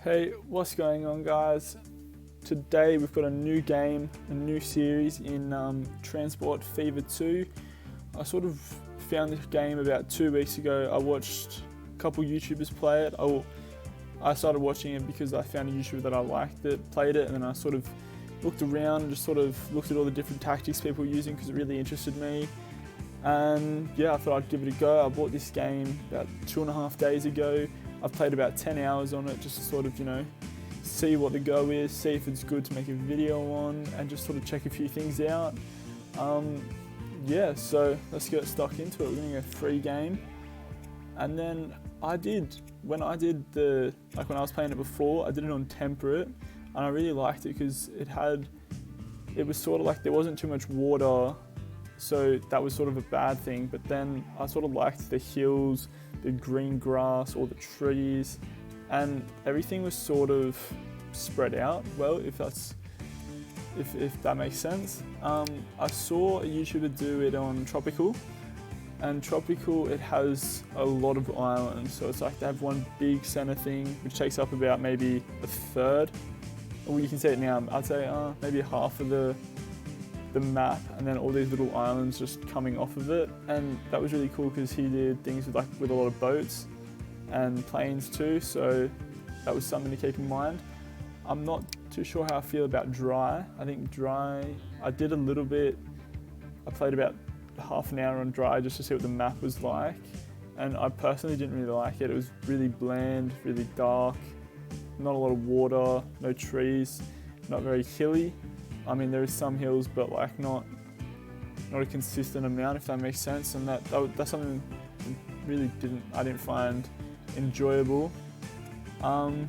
Hey, what's going on, guys? Today we've got a new game, a new series in Transport Fever 2. I sort of found this game about 2 weeks ago. I watched a couple YouTubers play it. I started watching it because I found a YouTuber that I liked that played it, and then I sort of looked around and just sort of looked at all the different tactics people were using because it really interested me. And yeah, I thought I'd give it a go. I bought this game about 2.5 days ago. I've played about 10 hours on it just to sort of, see what the go is, see if it's good to make a video on, and just sort of check a few things out. So let's get stuck into it. We're gonna go free game. And then when I was playing it before, I did it on temperate, and I really liked it because it was sort of like there wasn't too much water, so that was sort of a bad thing. But then I sort of liked the hills, the green grass, all the trees, and everything was sort of spread out well, if that makes sense. I saw a YouTuber do it on Tropical, and Tropical, it has a lot of islands, so it's like they have one big center thing which takes up about maybe a third, well, you can see it now, I'd say maybe half of the map, and then all these little islands just coming off of it. And that was really cool because he did things with a lot of boats and planes too, so that was something to keep in mind. I'm not too sure how I feel about dry. I think dry, I did a little bit, I played about half an hour on dry just to see what the map was like, and I personally didn't really like it. It was really bland, really dark, not a lot of water, no trees, not very hilly. I mean, there is some hills, but like not a consistent amount, if that makes sense. And that's something I didn't find enjoyable. So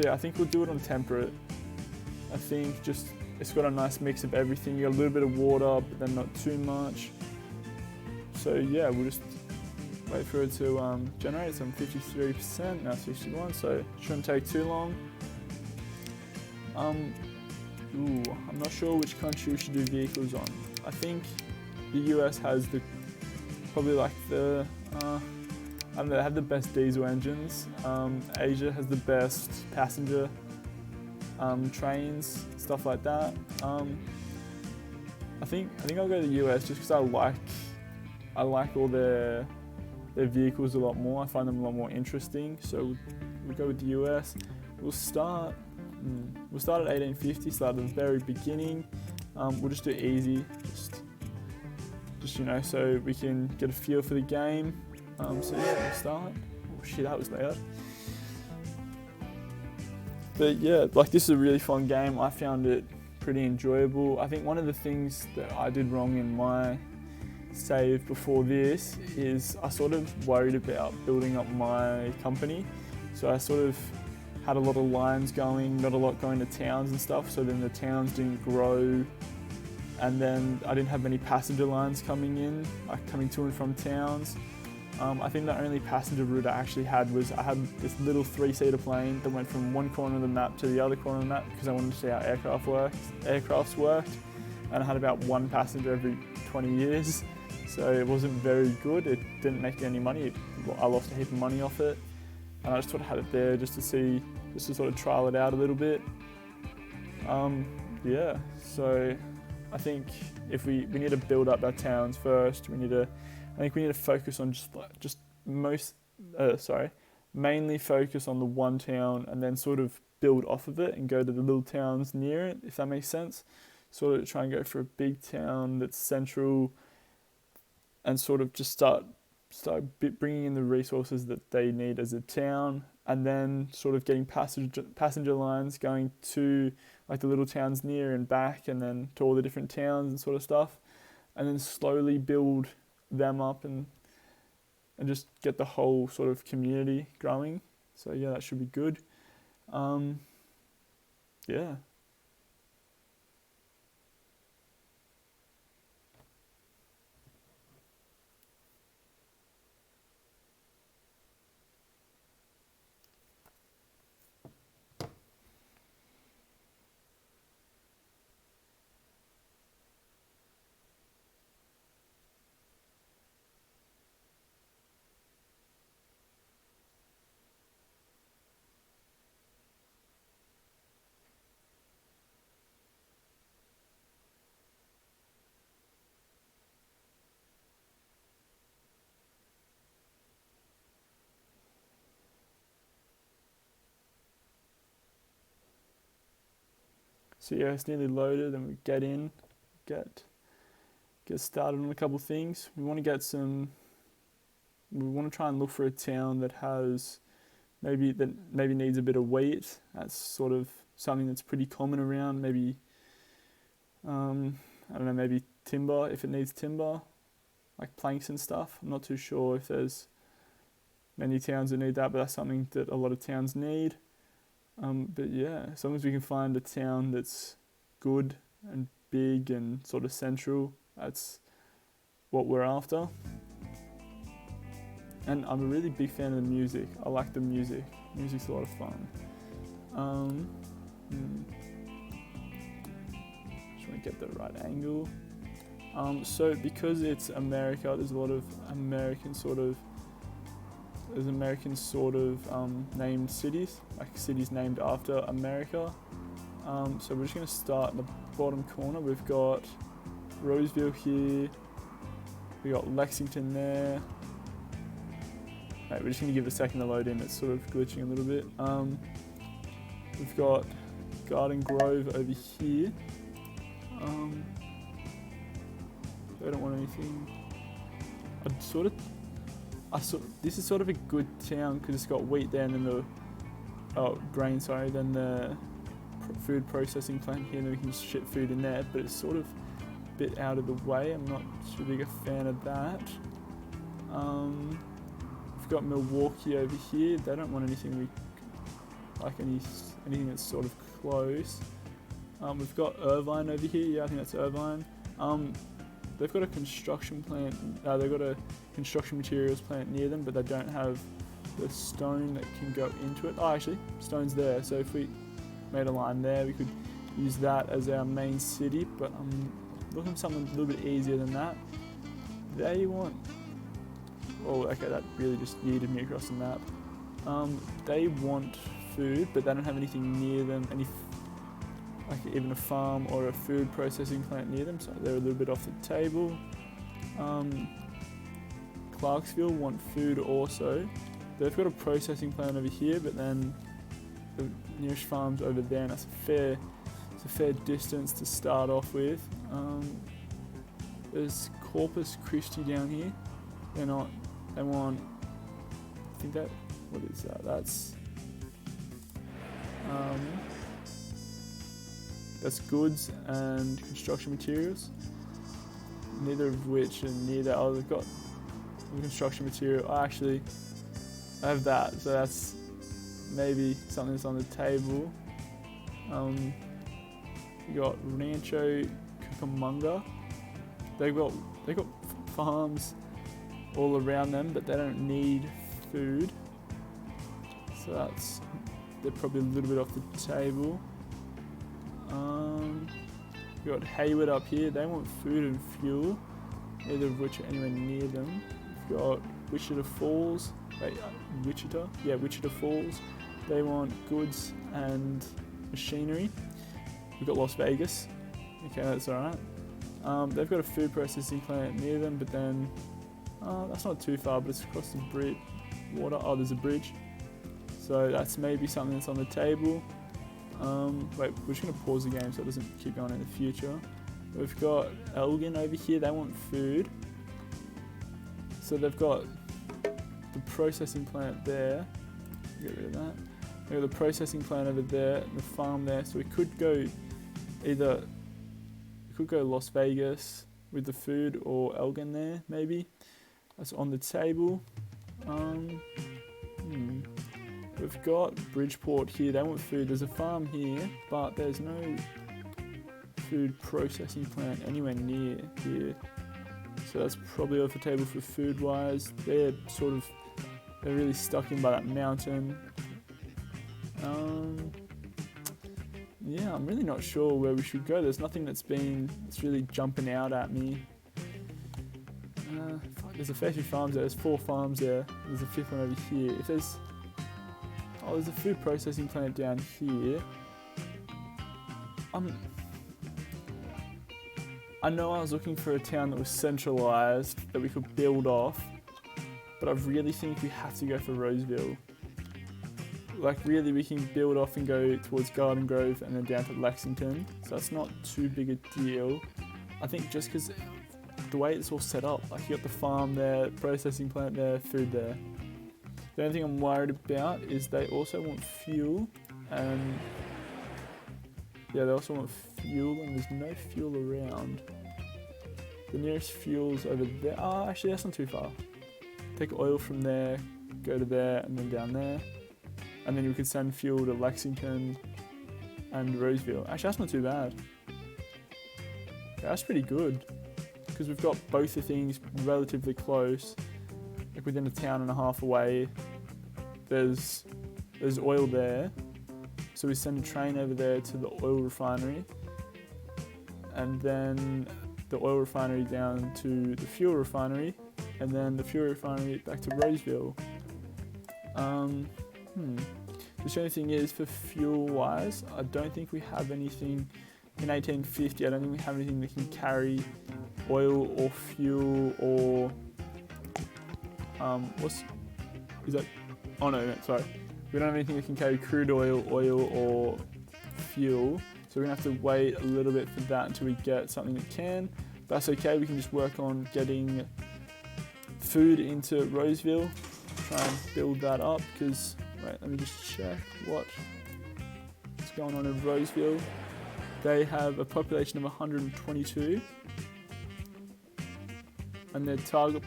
yeah, I think we'll do it on temperate. I think it's got a nice mix of everything. You got a little bit of water, but then not too much. So yeah, we'll just wait for it to generate. It's on 53%, now 61%, so it shouldn't take too long. I'm not sure which country we should do vehicles on. I think the US has they have the best diesel engines. Asia has the best passenger trains, stuff like that. I think I'll go to the US just because I like all their vehicles a lot more. I find them a lot more interesting. So we'll go with the US. We'll start at 1850, start at the very beginning. We'll just do easy, just so we can get a feel for the game. So yeah, we'll start. Oh shit, that was loud. But yeah, this is a really fun game. I found it pretty enjoyable. I think one of the things that I did wrong in my save before this is I sort of worried about building up my company. So I sort of had a lot of lines going, not a lot going to towns and stuff, so then the towns didn't grow, and then I didn't have many passenger lines coming to and from towns. I think the only passenger route I actually had was I had this little 3-seater plane that went from one corner of the map to the other corner of the map because I wanted to see how aircrafts worked, and I had about one passenger every 20 years, so it wasn't very good. It didn't make any money. I lost a heap of money off it. And I just sort of had it there just to sort of trial it out a little bit. So I think if we need to build up our towns first, I think we need to focus on mainly focus on the one town and then sort of build off of it and go to the little towns near it, if that makes sense. Sort of try and go for a big town that's central and sort of just start bringing in the resources that they need as a town, and then sort of getting passenger lines going to the little towns near and back, and then to all the different towns and sort of stuff, and then slowly build them up and just get the whole sort of community growing. So yeah, that should be good. Yeah. So yeah, it's nearly loaded, and we get in, get started on a couple things. We want to try and look for a town that has maybe needs a bit of wheat. That's sort of something that's pretty common around. Maybe I don't know, maybe timber if it needs timber, like planks and stuff. I'm not too sure if there's many towns that need that, but that's something that a lot of towns need. But yeah, as long as we can find a town that's good and big and sort of central, that's what we're after. And I'm a really big fan of the music. I like the music. Music's a lot of fun. Just want to get the right angle. So because it's America, there's a lot of American sort of named cities, like cities named after America. So we're just going to start in the bottom corner. We've got Roseville here. We got Lexington there. Right, we're just going to give it a second to load in. It's sort of glitching a little bit. We've got Garden Grove over here. I don't want anything. This is sort of a good town because it's got wheat there, and then then the food processing plant here, and then we can just ship food in there. But it's sort of a bit out of the way. I'm not too big a fan of that. We've got Milwaukee over here. They don't want anything anything that's sort of close. We've got Irvine over here. Yeah, I think that's Irvine. They've got a construction plant. They've got a construction materials plant near them, but they don't have the stone that can go into it. Oh, actually, stone's there. So if we made a line there, we could use that as our main city. But I'm looking for something a little bit easier than that. They want. Oh, okay, that really just yeeted me across the map. They want food, but they don't have anything near them. Even a farm or a food processing plant near them, so they're a little bit off the table. Clarksville want food also. They've got a processing plant over here, but then the nearest farm's over there, and that's a fair distance to start off with. There's Corpus Christi down here. They want, I think that, what is that? That's goods and construction materials, neither of which are near that. Oh, they've got the construction material. I have that, so that's maybe something that's on the table. You got Rancho Cucamonga. They've got farms all around them, but they don't need food, so they're probably a little bit off the table. We've got Hayward up here. They want food and fuel, neither of which are anywhere near them. We've got Wichita Falls. Wichita Falls. They want goods and machinery. We've got Las Vegas. Okay, that's alright. They've got a food processing plant near them, but then that's not too far, but it's across the water. Oh, there's a bridge. So that's maybe something that's on the table. We're just going to pause the game so it doesn't keep going in the future. We've got Elgin over here. They want food. So they've got the processing plant there. Get rid of that. We've got the processing plant over there and the farm there. So we could go Las Vegas with the food, or Elgin there maybe. That's on the table. We've got Bridgeport here. They want food. There's a farm here, but there's no food processing plant anywhere near here. So that's probably off the table for food wise. They're really stuck in by that mountain. Yeah, I'm really not sure where we should go. There's nothing that's really jumping out at me. There's a fair few farms there. There's 4 farms there. There's a 5th one over here. There's a food processing plant down here. I know I was looking for a town that was centralised, that we could build off, but I really think we have to go for Roseville. like really we can build off and go towards Garden Grove and then down to Lexington. So that's not too big a deal. I think just because the way it's all set up, like you got the farm there, processing plant there, food there. The only thing I'm worried about is they also want fuel, and yeah, they also want fuel, and there's no fuel around. The nearest fuel's over there. Oh, actually that's not too far. Take oil from there, go to there, and then down there. And then we could send fuel to Lexington and Roseville. Actually, that's not too bad. Yeah, that's pretty good, because we've got both the things relatively close, like within a town and a half away. There's oil there, so we send a train over there to the oil refinery, and then the oil refinery down to the fuel refinery, and then the fuel refinery back to Roseville. The only thing is, for fuel wise, I don't think we have anything in 1850. I don't think we have anything that can carry oil or fuel or sorry. We don't have anything that can carry crude oil or fuel. So we're gonna have to wait a little bit for that until we get something that can. But that's okay, we can just work on getting food into Roseville, try and build that up, because, wait, let me just check what's going on in Roseville. They have a population of 122, and their target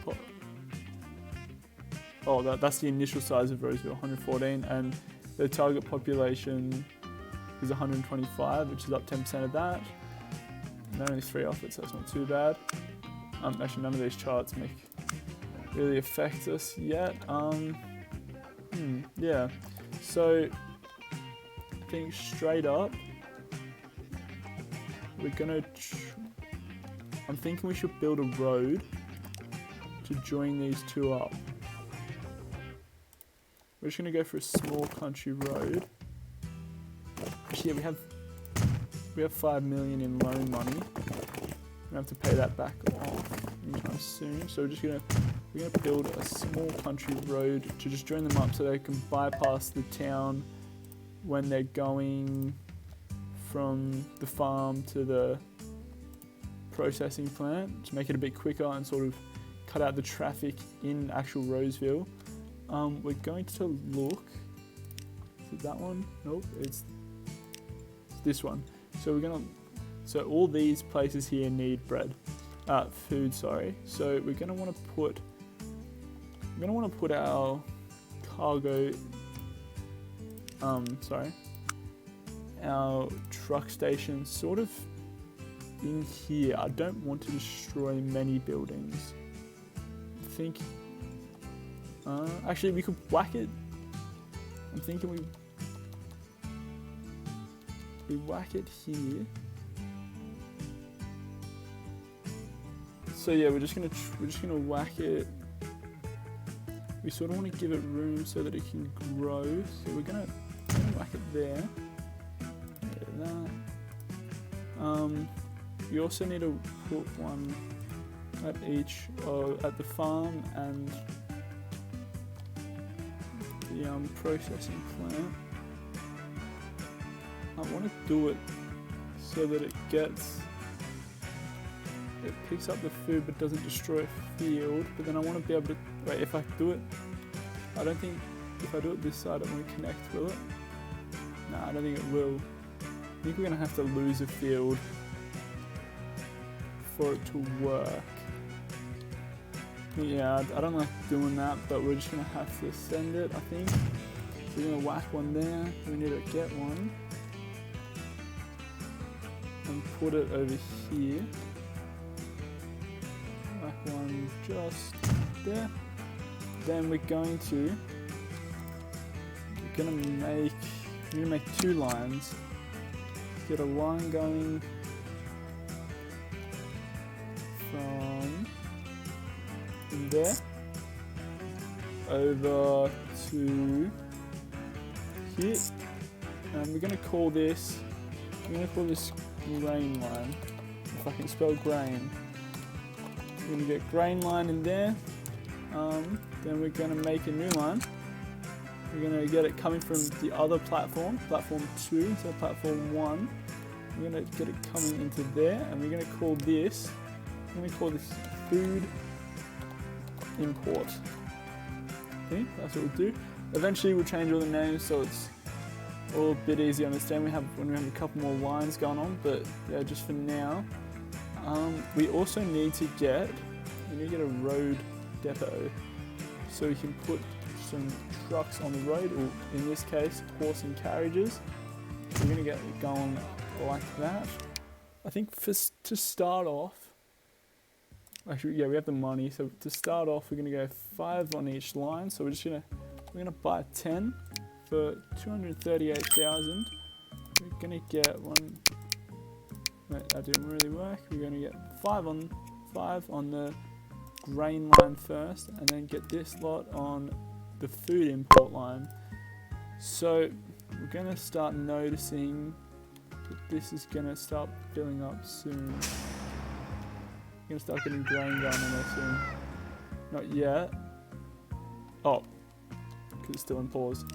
that's the initial size of Roseville, 114, and their target population is 125, which is up 10% of that. And they're only 3 off it, so that's not too bad. Actually, none of these charts really affect us yet. Yeah. So I think straight up, we're gonna. I'm thinking we should build a road to join these two up. We're just gonna go for a small country road. Actually, yeah, we have 5 million in loan money. We have to pay that back off anytime soon. So we're gonna build a small country road to just join them up, so they can bypass the town when they're going from the farm to the processing plant, to make it a bit quicker and sort of cut out the traffic in actual Roseville. We're going to look. Is it that one? Nope, it's this one. So all these places here need food. Sorry. So we're gonna want to put our cargo. Our truck station sort of in here. I don't want to destroy many buildings. I think. Actually, we could whack it. I'm thinking we whack it here. So yeah, we're just gonna whack it. We sort of want to give it room so that it can grow. So we're gonna whack it there. Yeah, that. We also need to put one at each at the farm and the processing plant. I want to do it so that it picks up the food but doesn't destroy a field. But then I want to be able to wait. If I do it, I don't think if I do it this side it won't connect, will it? No, I don't think it will. I think we're gonna have to lose a field for it to work. Yeah, I don't like doing that, but we're just gonna have to send it, I think. So we're gonna whack one there. We need to get one and put it over here. Whack one just there. Then we're gonna make 2 lines. Get a line going from there over to here, and we're gonna call this grain line. If I can spell grain, we're gonna get grain line in there. Then we're gonna make a new line. we're going to get it coming from the other platform, platform 2, so platform 1. We're going to get it coming into there, and we're going to call this, food import. Okay, that's what we'll do. Eventually we'll change all the names so it's all a bit easier to understand when we have a couple more lines going on, but yeah, just for now. We also need to get a road depot so we can put some trucks on the road, or in this case, horse and carriages. So we're going to get it going like that. I think to start off, actually, yeah, we have the money. So to start off, we're going to go 5 on each line. So we're gonna buy 10 for 238,000. We're gonna get one. That didn't really work. We're gonna get 5 on the grain line first, and then get this lot on the food import line. So we're gonna start noticing that this is gonna start filling up soon. We're gonna start getting grain going on there soon. Not yet. Oh, because it's still in pause.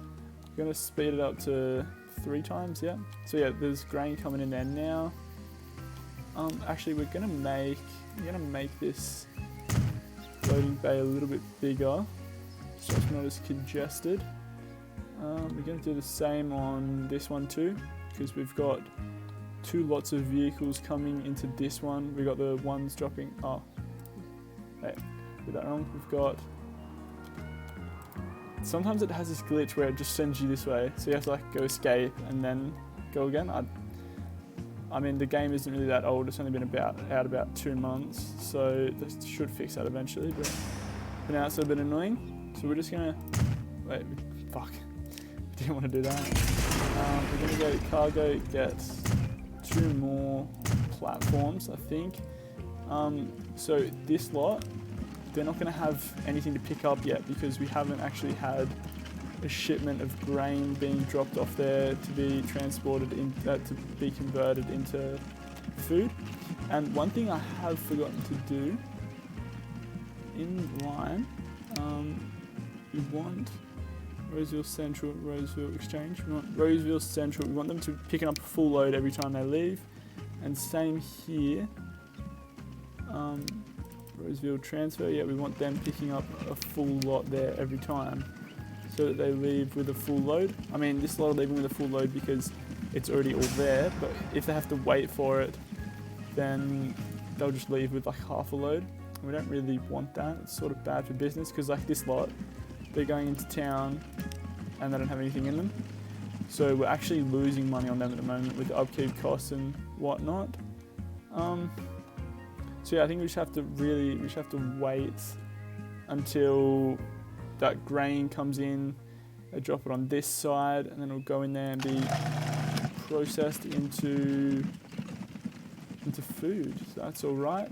We're gonna speed it up to 3 times, yeah. So yeah, there's grain coming in there now. Actually, we're gonna make this loading bay a little bit bigger, so it's not as congested. We're gonna do the same on this one too, because we've got 2 lots of vehicles coming into this one. We got the ones dropping. Oh, hey, did that wrong. We've got. Sometimes it has this glitch where it just sends you this way, so you have to like go escape and then go again. I mean, the game isn't really that old. It's only been out about 2 months, so they should fix that eventually. But for now, it's a bit annoying. So we're just gonna wait. Fuck, didn't want to do that. We're gonna go cargo, get 2 more platforms, I think. So this lot, they're not going to have anything to pick up yet because we haven't actually had a shipment of grain being dropped off there to be transported to be converted into food. And one thing I have forgotten to do in line, we want Roseville Central, Roseville Exchange. We want Roseville Central. We want them to pick up a full load every time they leave, and same here. Roseville Transfer, yeah, we want them picking up a full lot there every time so that they leave with a full load. I mean, this lot are leaving with a full load because it's already all there, but if they have to wait for it, then they'll just leave with like half a load. And we don't really want that. It's sort of bad for business because like this lot, they're going into town and they don't have anything in them. So we're actually losing money on them at the moment with the upkeep costs and whatnot. So yeah, I think we just have to wait until that grain comes in. They drop it on this side, and then it'll go in there and be processed into food. So that's all right.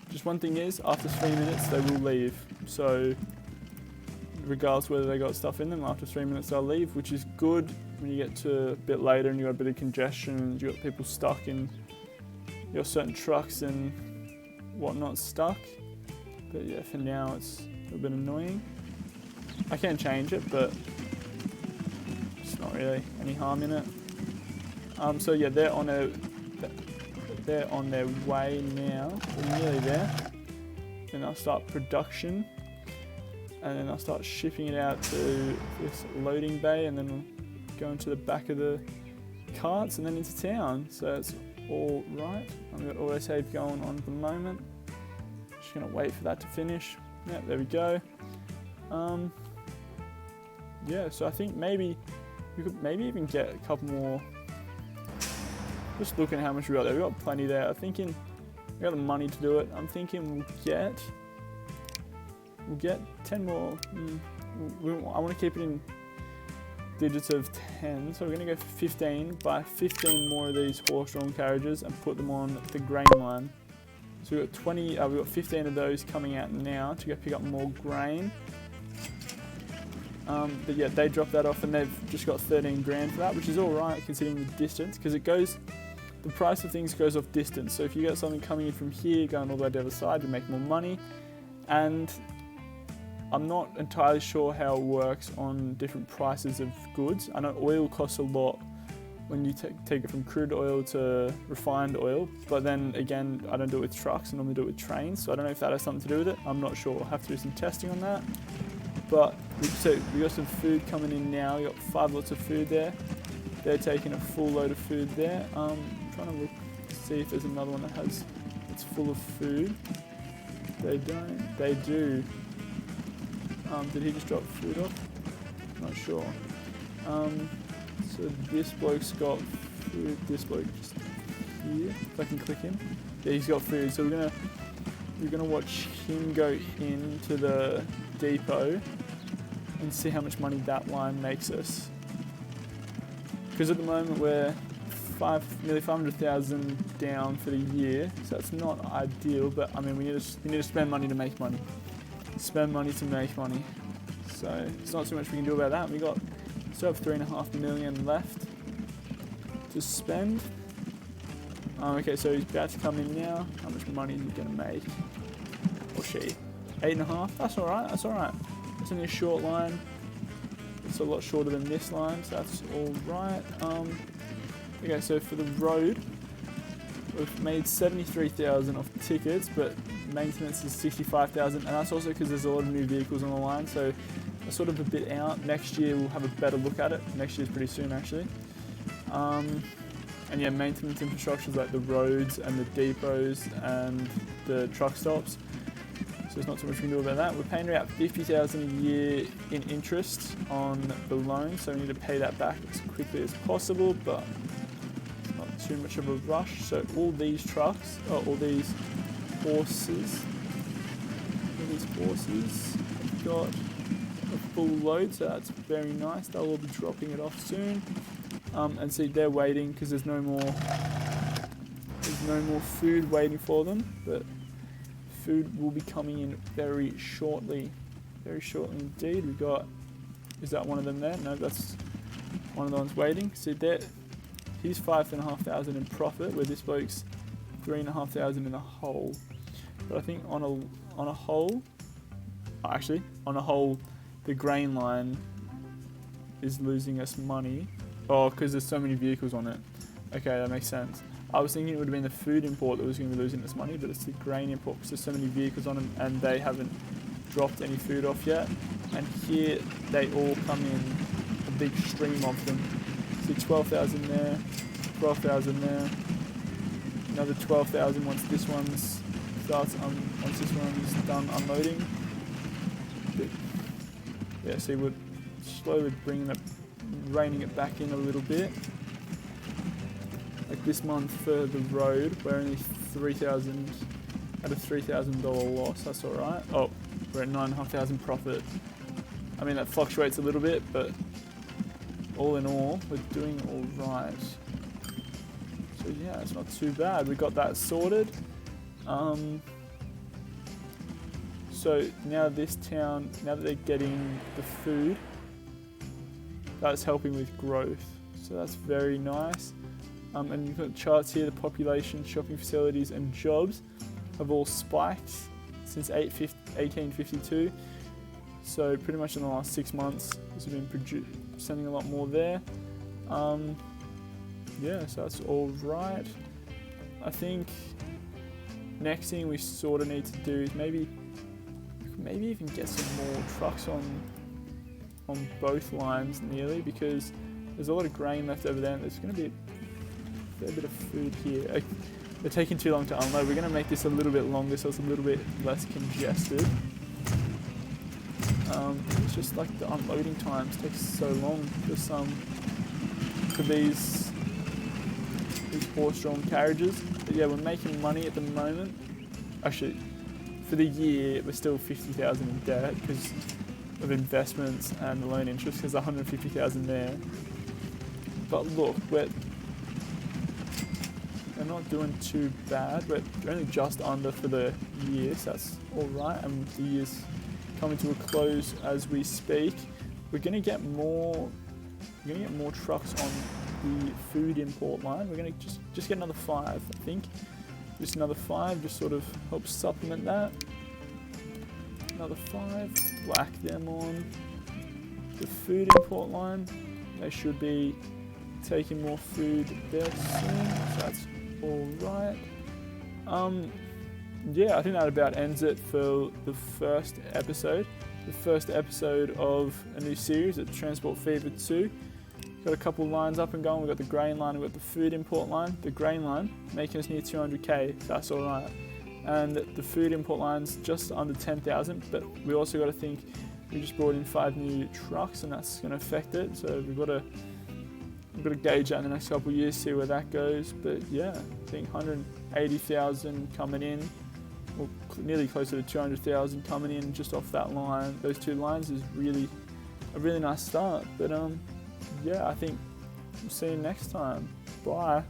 Just one thing is, after 3 minutes, they will leave. So regardless whether they got stuff in them, after 3 minutes they'll leave, which is good when you get to a bit later and you got a bit of congestion and you got people stuck in your certain trucks and whatnot stuck. But yeah, for now it's a little bit annoying. I can change it, but it's not really any harm in it. So yeah, they're on their way now. They're nearly there. Then I'll start production, and then I'll start shipping it out to this loading bay, and then we'll go into the back of the carts and then into town. So it's all right. I've got autosave going on at the moment. Just gonna wait for that to finish. Yeah, there we go. Yeah, so I think maybe we could even get a couple more. Just looking at how much we got there, we got plenty there. I'm thinking we got the money to do it. I'm thinking we'll get 10 more. I want to keep it in digits of 10, so we're going to go for 15. Buy 15 more of these horse-drawn carriages and put them on the grain line. So we've got 20. We've got 15 of those coming out now to go pick up more grain. But yeah, they dropped that off and they've just got 13 grand for that, which is all right considering the distance, because the price of things goes off distance. So if you got something coming in from here, going all the way to the other side, you make more money. And I'm not entirely sure how it works on different prices of goods. I know oil costs a lot when you take it from crude oil to refined oil, but then again, I don't do it with trucks, I normally do it with trains, so I don't know if that has something to do with it. I'm not sure. I'll have to do some testing on that. But we got some food coming in now. We got 5 lots of food there. They're taking a full load of food there. I'm trying to look to see if there's another one that's full of food. They don't. They do. Did he just drop food off? Not sure. So this bloke's got food. This bloke just here. If I can click him. Yeah, he's got food. So we're gonna watch him go into the depot and see how much money that line makes us. Because at the moment we're nearly 500,000 down for the year, so that's not ideal. But I mean, we need to spend money to make money. Spend money to make money. So it's not too much we can do about that. We still have 3.5 million left to spend. Okay, so he's about to come in now. How much money is he gonna make? Or she? 8.5. That's all right. That's all right. It's only a short line. It's a lot shorter than this line, so that's all right. Okay, so for the road, we've made 73,000 off tickets, but maintenance is 65,000, and that's also because there's a lot of new vehicles on the line, so we're sort of a bit out. Next year we'll have a better look at it. Next year's pretty soon, actually. And yeah, maintenance infrastructure like the roads and the depots and the truck stops. So there's not too much we can do about that. We're paying about 50,000 a year in interest on the loan, so we need to pay that back as quickly as possible, but it's not too much of a rush. So all these trucks, all these horses have got a full load, so that's very nice. They'll all be dropping it off soon. And see, they're waiting because there's no more food waiting for them, but food will be coming in very shortly indeed. Is that one of them there? No, that's one of the ones waiting. See there, he's 5,500 in profit, where this bloke's 3,500 in the hole. But I think on a whole, the grain line is losing us money. Oh, because there's so many vehicles on it. Okay, that makes sense. I was thinking it would have been the food import that was going to be losing us money, but it's the grain import because there's so many vehicles on them and they haven't dropped any food off yet. And here they all come in, a big stream of them. See 12,000 there, 12,000 there, another 12,000 once this one's done unloading. But yeah, see, we're slowly reining it back in a little bit. Like this month for the road, we're only at a $3,000 loss. That's all right. Oh, we're at 9,500 profit. I mean, that fluctuates a little bit, but all in all, we're doing all right. So yeah, it's not too bad. We got that sorted. So now this town, now that they're getting the food, that's helping with growth. So that's very nice. And you've got charts here, the population, shopping facilities and jobs have all spiked since 1852. So pretty much in the last 6 months, we've been sending a lot more there. Yeah, so that's all right. I think next thing we sort of need to do is maybe even get some more trucks on both lines nearly, because there's a lot of grain left over there and there's going to be a fair bit of food here. They're taking too long to unload. We're going to make this a little bit longer so it's a little bit less congested. It's just like the unloading times take so long for these horse-drawn carriages. But yeah, we're making money at the moment. Actually, for the year, we're still 50,000 in debt because of investments and the loan interest, because 150,000 there. But look, we're not doing too bad. We're only just under for the year, so that's all right. And the year's coming to a close as we speak. We're going to get more trucks on the food import line. We're going to just get another 5, I think. Just another 5, just sort of helps supplement that. another 5, whack them on. The food import line, they should be taking more food there soon, so that's all right. Yeah, I think that about ends it for the first episode. The first episode of a new series at Transport Fever 2. Got a couple lines up and going. We've got the grain line, we've got the food import line. The grain line making us near 200k, so that's all right. And the food import line's just under 10,000, but we also got to think we just brought in 5 new trucks, and that's going to affect it. So we've got to gauge that in the next couple of years, see where that goes. But yeah, I think 180,000 coming in, or nearly closer to 200,000 coming in just off that line. Those 2 lines is a really nice start. But yeah, I think we'll see you next time. Bye.